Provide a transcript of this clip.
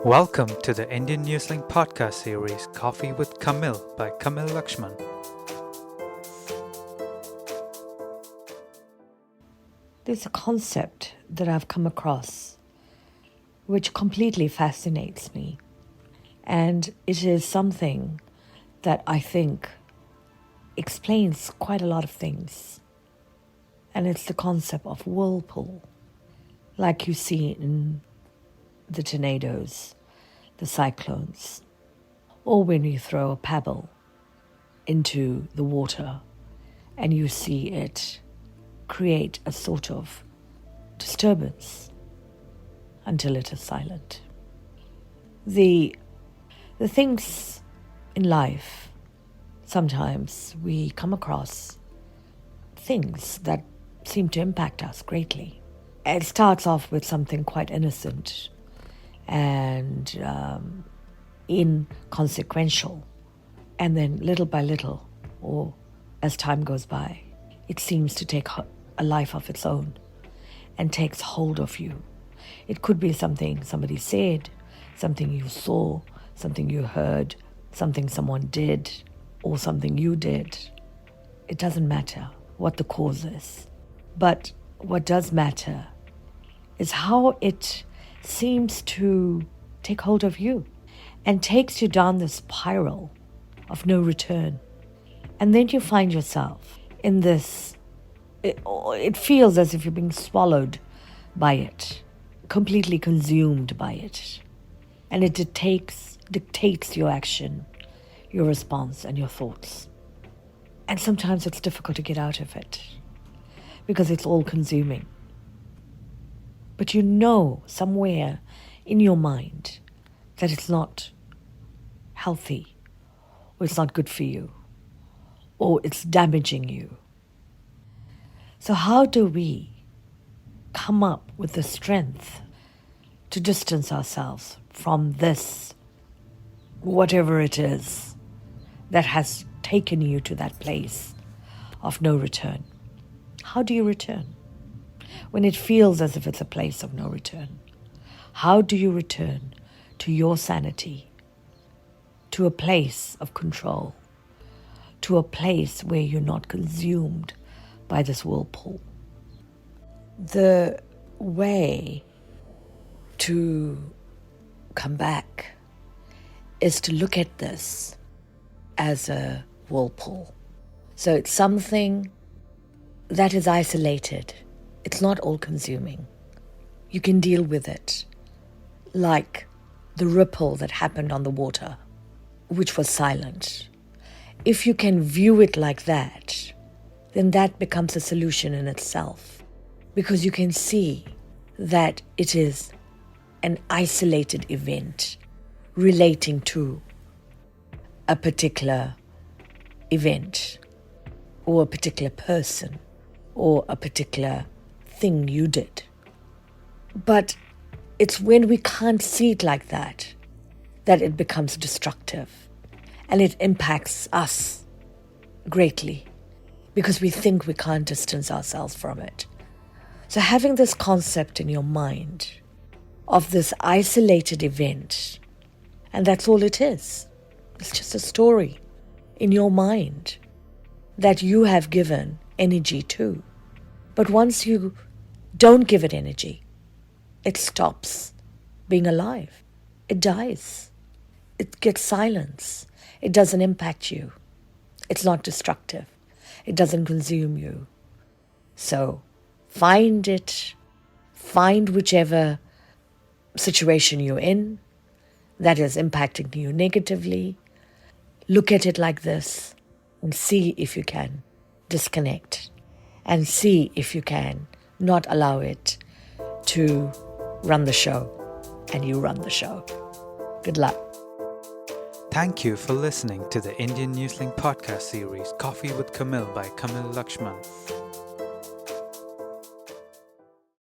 Welcome to the Indian Newslink podcast series Coffee with Kamil by Kamil Lakshman. There's a concept that I've come across which completely fascinates me. And it is something that I think explains quite a lot of things. And it's the concept of whirlpool, like you see in the tornadoes, the cyclones, or when you throw a pebble into the water and you see it create a sort of disturbance until it is silent. The things in life, sometimes we come across things that seem to impact us greatly. It starts off with something quite innocent and inconsequential, and then little by little, or as time goes by, it seems to take a life of its own and takes hold of you. It could be something somebody said, something you saw, something you heard, something someone did, or something you did. It doesn't matter what the cause is. But what does matter is how it seems to take hold of you and takes you down this spiral of no return. And then you find yourself in this, it feels as if you're being swallowed by it, completely consumed by it. And it dictates your action, your response, and your thoughts. And sometimes it's difficult to get out of it because it's all consuming. But you know somewhere in your mind that it's not healthy, or it's not good for you, or it's damaging you. So how do we come up with the strength to distance ourselves from this, whatever it is, that has taken you to that place of no return? How do you return when it feels as if it's a place of no return? How do you return to your sanity, to a place of control, to a place where you're not consumed by this whirlpool? The way to come back is to look at this as a whirlpool. So it's something that is isolated. It's not all-consuming. You can deal with it like the ripple that happened on the water, which was silent. If you can view it like that, then that becomes a solution in itself, because you can see that it is an isolated event relating to a particular event or a particular person or a particular thing you did. But it's when we can't see it like that that it becomes destructive and it impacts us greatly because we think we can't distance ourselves from it. So having this concept in your mind of this isolated event, and that's all it is. It's just a story in your mind that you have given energy to. But once you don't give it energy, it stops being alive. It dies. It gets silence. It doesn't impact you. It's not destructive. It doesn't consume you. So find whichever situation you're in that is impacting you negatively. Look at it like this and see if you can disconnect, and see if you can not allow it to run the show, and you run the show. Good luck. Thank you for listening to the Indian Newslink podcast series Coffee with Kamil by Kamil Lakshman.